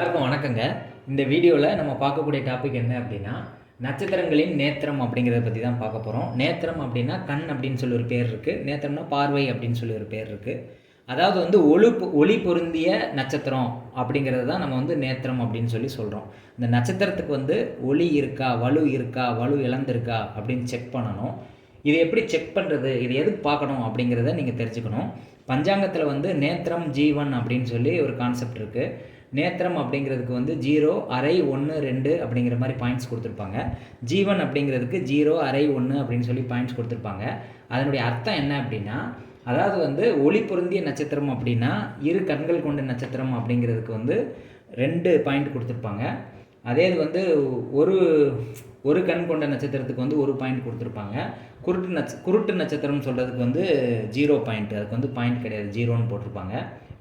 எல்லாருக்கும் வணக்கங்க. இந்த வீடியோவில் நம்ம பார்க்கக்கூடிய டாபிக் என்ன அப்படின்னா, நட்சத்திரங்களின் நேத்திரம் அப்படிங்கிறத பற்றி தான் பார்க்க போகிறோம். நேத்திரம் அப்படின்னா கண் அப்படின்னு சொல்லி ஒரு பேர் இருக்குது. நேத்திரம்னா பார்வை அப்படின்னு சொல்லி ஒரு பேர் இருக்குது. அதாவது வந்து ஒளி பொருந்திய நட்சத்திரம் அப்படிங்கிறது தான் நம்ம வந்து நேத்திரம் அப்படின்னு சொல்லி சொல்கிறோம். இந்த நட்சத்திரத்துக்கு வந்து ஒளி இருக்கா, வலு இழந்திருக்கா அப்படின்னு செக் பண்ணணும். இது எப்படி செக் பண்ணுறது, இது எதுக்கு பார்க்கணும் அப்படிங்கிறத நீங்கள் தெரிஞ்சுக்கணும். பஞ்சாங்கத்தில் வந்து நேத்திரம் ஜீவன் அப்படின்னு சொல்லி ஒரு கான்செப்ட் இருக்குது. நேத்திரம் அப்படிங்கிறதுக்கு வந்து 0, அரை, 1, 2 அப்படிங்கிற மாதிரி பாயிண்ட்ஸ் கொடுத்துருப்பாங்க. ஜீவன் அப்படிங்கிறதுக்கு 0, அரை, 1 அப்படின்னு சொல்லி பாயிண்ட்ஸ் கொடுத்துருப்பாங்க. அதனுடைய அர்த்தம் என்ன அப்படின்னா, அதாவது வந்து ஒளி பொருந்திய நட்சத்திரம் அப்படின்னா இரு கண்கள் கொண்ட நட்சத்திரம் அப்படிங்கிறதுக்கு வந்து 2 பாயிண்ட் கொடுத்துருப்பாங்க. அதே இது வந்து ஒரு கண் கொண்ட நட்சத்திரத்துக்கு வந்து 1 பாயிண்ட் கொடுத்துருப்பாங்க. குருட்டு நட்சத்திரம் சொல்கிறதுக்கு வந்து 0 பாயிண்ட், அதுக்கு வந்து பாயிண்ட் கிடையாது, 0ன்னு போட்டிருப்பாங்க.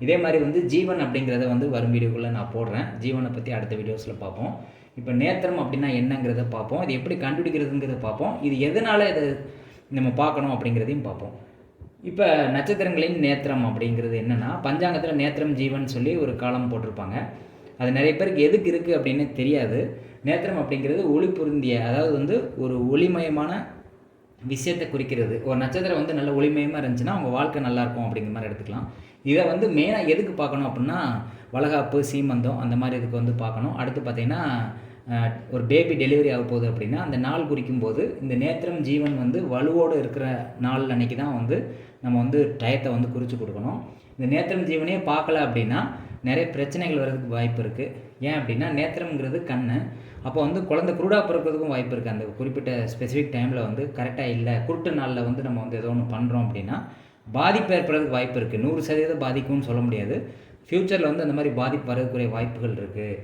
இதே மாதிரி வந்து ஜீவன் அப்படிங்கிறத வந்து வரும் வீடியோக்குள்ளே நான் போடுறேன். ஜீவனை பற்றி அடுத்த வீடியோஸில் பார்ப்போம். இப்போ நேத்திரம் அப்படின்னா என்னங்கிறத பார்ப்போம். இது எப்படி கண்டுபிடிக்கிறதுங்கிறத பார்ப்போம். இது எதனால் இதை நம்ம பார்க்கணும் அப்படிங்கிறதையும் பார்ப்போம். இப்போ நட்சத்திரங்களின் நேத்திரம் அப்படிங்கிறது என்னென்னா, பஞ்சாங்கத்தில் நேத்திரம் ஜீவன் சொல்லி ஒரு காலம் போட்டிருப்பாங்க. அது நிறைய பேருக்கு எதுக்கு இருக்குது அப்படின்னு தெரியாது. நேத்திரம் அப்படிங்கிறது ஒளி பொருந்திய, அதாவது வந்து ஒரு ஒளிமயமான விஷயத்தை குறிக்கிறது. ஒரு நட்சத்திரம் வந்து நல்ல ஒளிமயமாக இருந்துச்சுன்னா அவங்க வாழ்க்கை நல்லாயிருக்கும் அப்படிங்கிற மாதிரி எடுத்துக்கலாம். இதை வந்து மெயினாக எதுக்கு பார்க்கணும் அப்படின்னா, வளகாப்பு, சீமந்தம் அந்த மாதிரி இதுக்கு வந்து பார்க்கணும். அடுத்து பார்த்திங்கன்னா, ஒரு பேபி டெலிவரி ஆக போகுது அப்படின்னா அந்த நாள் குறிக்கும்போது இந்த நேத்திரம் ஜீவன் வந்து வலுவோடு இருக்கிற நாள் அன்னைக்கு தான் வந்து நம்ம வந்து டயத்தை வந்து குறித்து கொடுக்கணும். இந்த நேத்திரம் ஜீவனே பார்க்கல அப்படின்னா நிறைய பிரச்சனைகள் வர்றதுக்கு வாய்ப்பு இருக்குது. ஏன் அப்படின்னா, நேத்திரம்ங்கிறது கண். அப்போ வந்து குழந்தை குருடாக பிறக்கிறதுக்கும் வாய்ப்பு இருக்குது. அந்த குறிப்பிட்ட ஸ்பெசிஃபிக் டைமில் வந்து கரெக்டாக இல்லை, குருட்டு நாளில் வந்து நம்ம வந்து ஏதோ ஒன்று பண்ணுறோம் அப்படின்னா பாதிப்பு ஏற்படுறதுக்கு வாய்ப்பு இருக்குது. 100% பாதிக்கும்னு சொல்ல முடியாது. ஃப்யூச்சரில் வந்து அந்த மாதிரி பாதிப்பு வரதுக்குரிய வாய்ப்புகள் இருக்குது.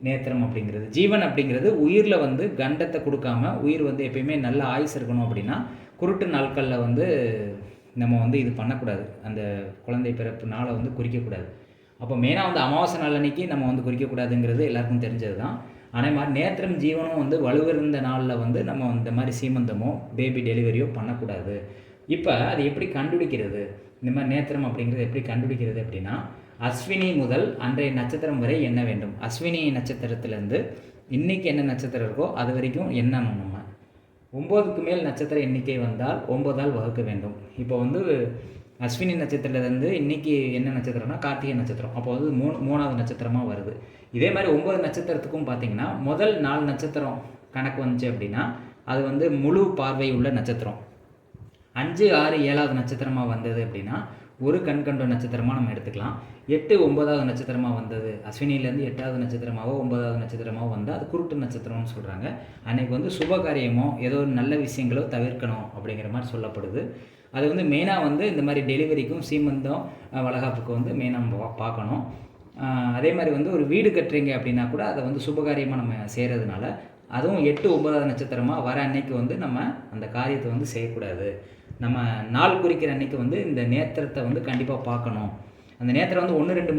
நேத்திரம் அப்படிங்கிறது ஜீவன் அப்படிங்கிறது உயிரில் வந்து கண்டத்தை கொடுக்காம உயிர் வந்து எப்பயுமே நல்ல ஆயுசு இருக்கணும் அப்படின்னா குருட்டு நாட்களில் வந்து நம்ம வந்து இது பண்ணக்கூடாது. அந்த குழந்தை பிறப்பு நாளை வந்து குறிக்கக்கூடாது. அப்போ மெயினாக வந்து அமாவாசை நாள் அன்னைக்கு நம்ம வந்து குறிக்கக்கூடாதுங்கிறது எல்லாருக்கும் தெரிஞ்சது தான். அதே மாதிரி நேத்திரம் ஜீவனும் வந்து வலுவிருந்த நாளில் வந்து நம்ம இந்த மாதிரி சீமந்தமோ பேபி டெலிவரியோ பண்ணக்கூடாது. இப்போ அது எப்படி கண்டுபிடிக்கிறது, இந்த மாதிரி நேத்திரம் அப்படிங்கிறது எப்படி கண்டுபிடிக்கிறது அப்படின்னா, அஸ்வினி முதல் அன்றைய நட்சத்திரம் வரை எண்ண வேண்டும். அஸ்வினி நட்சத்திரத்துலேருந்து இன்றைக்கி என்ன நட்சத்திரம் இருக்கோ அது வரைக்கும் எண்ணணும். நம்ம 9க்கு மேல் நட்சத்திர எண்ணிக்கை வந்தால் 9ஆல் வகுக்க வேண்டும். இப்போ வந்து அஸ்வினி நட்சத்திரத்துலேருந்து இன்றைக்கி என்ன நட்சத்திரம்னா கார்த்திகை நட்சத்திரம். அப்போ வந்து மூணாவது நட்சத்திரமாக வருது. இதே மாதிரி 9 நட்சத்திரத்துக்கும் பார்த்திங்கன்னா முதல் 4 நட்சத்திரம் கணக்கு வந்துச்சு அப்படின்னா அது வந்து முழு பார்வை உள்ள நட்சத்திரம். 5, 6, 7வது நட்சத்திரமாக வந்தது அப்படின்னா ஒரு கண் கண்ட நட்சத்திரமாக நம்ம எடுத்துக்கலாம். 8, 9வது நட்சத்திரமாக வந்தது, அஸ்வினிலேருந்து 8வது நட்சத்திரமாகவோ 9வது நட்சத்திரமாகவோ வந்தால் அது குருட்டு நட்சத்திரம்னு சொல்கிறாங்க. அன்றைக்கி வந்து சுப காரியமோ ஏதோ ஒரு நல்ல விஷயங்களோ தவிர்க்கணும் அப்படிங்கிற மாதிரி சொல்லப்படுது. அது வந்து மெயினாக வந்து இந்த மாதிரி டெலிவரிக்கும் சீமந்தம் வளகாப்புக்கு வந்து மெயினாக நம்ம பார்க்கணும். அதே மாதிரி வந்து ஒரு வீடு கட்டுறீங்க அப்படின்னா கூட அதை வந்து சுபகாரியமாக நம்ம செய்கிறதுனால அதுவும் 8, 9வது நட்சத்திரமாக வர அன்னைக்கு வந்து நம்ம அந்த காரியத்தை வந்து செய்யக்கூடாது. நம்ம நாள் குறிக்கிற அன்றைக்கி வந்து இந்த நேத்திரத்தை வந்து கண்டிப்பாக பார்க்கணும். அந்த நேத்திரம் வந்து 1, 2,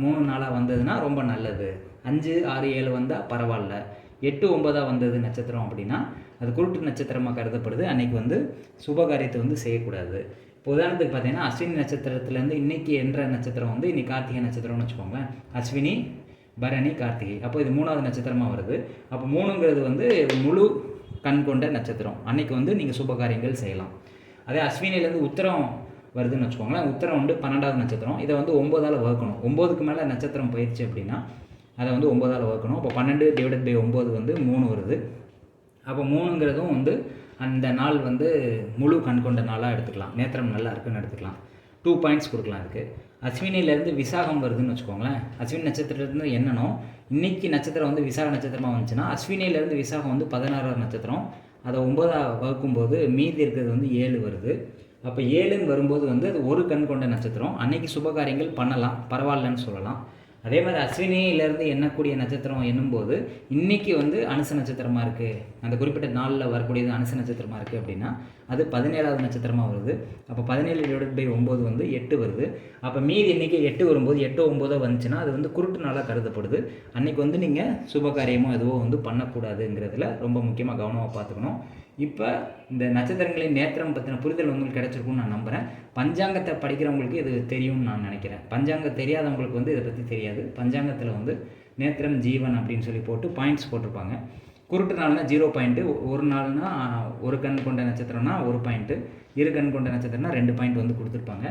3 நாளாக வந்ததுன்னா ரொம்ப நல்லது. 5, 6, 7 வந்தால் பரவாயில்ல. 8, 9ஆக வந்தது நட்சத்திரம் அப்படின்னா அது குருட்டு நட்சத்திரமாக கருதப்படுது. அன்றைக்கி வந்து சுபகாரியத்தை வந்து செய்யக்கூடாது. இப்போ உதாரணத்துக்கு பார்த்தீங்கன்னா, அஸ்வினி நட்சத்திரத்துலேருந்து இன்றைக்கி என்ற நட்சத்திரம் வந்து இன்றைக்கி கார்த்திகை நட்சத்திரம்னு வச்சுக்கோங்களேன். அஸ்வினி, பரணி, கார்த்திகை. அப்போ இது 3வது நட்சத்திரமாக வருது. அப்போ 3ங்கிறது வந்து முழு கண் கொண்ட நட்சத்திரம். அன்றைக்கி வந்து நீங்கள் சுபகாரியங்கள் செய்யலாம். அதே அஸ்வினிலேருந்து உத்திரம் வருதுன்னு வச்சுக்கோங்களேன். உத்திரம் வந்து 12வது நட்சத்திரம். இதை வந்து 9ஆல் வகுக்கணும். 9க்கு மேலே நட்சத்திரம் போயிடுச்சு அப்படின்னா அதை வந்து 9ஆல் வகுக்கணும். அப்போ 12/9 வந்து 3 வருது. அப்போ 3ங்கிறதும் வந்து அந்த நாள் வந்து முழு கண் கொண்ட நாளாக எடுத்துக்கலாம். நேத்திரம் நல்லா இருக்குன்னு எடுத்துக்கலாம். 2 பாயிண்ட்ஸ் கொடுக்கலாம் இருக்குது. அஸ்வினிலேருந்து விசாகம் வருதுன்னு வச்சுக்கோங்களேன். அஸ்வினி நட்சத்திரத்துலேருந்து எண்ணணும். இன்றைக்கி நட்சத்திரம் வந்து விசாக நட்சத்திரமாக வந்துச்சுன்னா அஸ்வினிலேருந்து விசாகம் வந்து 16வது நட்சத்திரம். அதை 9ஆக வகுக்கும்போது மீதி இருக்கிறது வந்து 7 வருது. அப்போ 7ன்னு வரும்போது வந்து அது ஒரு கண் கொண்ட நட்சத்திரம். அன்றைக்கி சுபகாரியங்கள் பண்ணலாம், பரவாயில்லன்னு சொல்லலாம். அதே மாதிரி அஸ்வினியிலேருந்து எண்ணக்கூடிய நட்சத்திரம் எண்ணும்போது இன்றைக்கி வந்து அனுச நட்சத்திரமாக இருக்குது, அந்த குறிப்பிட்ட நாளில் வரக்கூடியது அனுச நட்சத்திரமாக இருக்குது அப்படின்னா அது 17வது நட்சத்திரமாக வருது. அப்போ 17/9 வந்து 8 வருது. அப்போ மீதி இன்றைக்கி 8 வரும்போது 8, 9 வந்துச்சுன்னா அது வந்து குருட்டு நாளாக கருதப்படுது. அன்றைக்கி வந்து நீங்கள் சுபகாரியமோ எதுவோ வந்து பண்ணக்கூடாதுங்கிறதுல ரொம்ப முக்கியமாக கவனமாக பார்த்துக்கணும். இப்போ இந்த நட்சத்திரங்களின் நேத்திரம் பற்றின புரிதல் உங்களுக்கு கிடச்சிருக்குன்னு நான் நம்புகிறேன். பஞ்சாங்கத்தை படிக்கிறவங்களுக்கு இது தெரியும்னு நான் நினைக்கிறேன். பஞ்சாங்கம் தெரியாதவங்களுக்கு வந்து இதை பற்றி தெரியாது. பஞ்சாங்கத்தில் வந்து நேத்திரம் ஜீவன் அப்படின்னு சொல்லி போட்டு பாயிண்ட்ஸ் போட்டிருப்பாங்க. குருட்டு நாள்னா 0 பாயிண்ட்டு, ஒரு நாள்னா ஒரு கண் கொண்ட நட்சத்திரம்னா 1 பாயிண்ட்டு, இரு கண் கொண்ட நட்சத்திரம்னா 2 பாயிண்ட் வந்து கொடுத்துருப்பாங்க.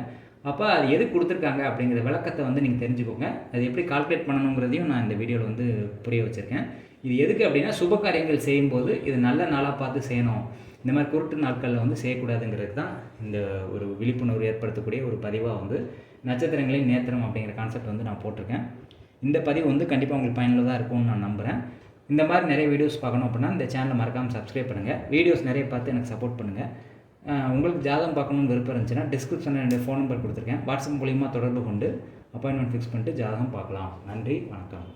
அப்போ அது எது கொடுத்துருக்காங்க அப்படிங்கிற விளக்கத்தை வந்து நீங்கள் தெரிஞ்சுக்கோங்க. அது எப்படி கால்குலேட் பண்ணணுங்கிறதையும் நான் இந்த வீடியோவில் வந்து புரிய வச்சுருக்கேன். இது எதுக்கு அப்படின்னா, சுப காரியங்கள் செய்யும்போது இது நல்ல நாளாக பார்த்து செய்யணும், இந்த மாதிரி குருட்டு நாட்களில் வந்து செய்யக்கூடாதுங்கிறது தான் இந்த ஒரு விழிப்புணர்வு ஏற்படுத்தக்கூடிய ஒரு பதிவாக வந்து நட்சத்திரங்களின் நேத்திரம் அப்படிங்கிற கான்செப்ட் வந்து நான் போட்டிருக்கேன். இந்த பதிவு வந்து கண்டிப்பாக உங்களுக்கு பயனுள்ளதாக இருக்கும்னு நான் நம்புகிறேன். இந்த மாதிரி நிறைய வீடியோஸ் பார்க்கணும் அப்படின்னா இந்த சேனலை மறக்காமல் சப்ஸ்கிரைப் பண்ணுங்கள். வீடியோஸ் நிறைய பார்த்து எனக்கு சப்போர்ட் பண்ணுங்கள். உங்களுக்கு ஜாதகம் பார்க்கணுன்னு விருப்பம் இருந்துச்சுன்னா டிஸ்கிரிப்ஷனில் என்னுடைய ஃபோன் நம்பர் கொடுத்துருக்கேன். வாட்ஸ்அப் மூலிமா தொடர்பு கொண்டு அப்பாயின்மெண்ட் ஃபிக்ஸ் பண்ணிட்டு ஜாதகம் பார்க்கலாம். நன்றி, வணக்கம்.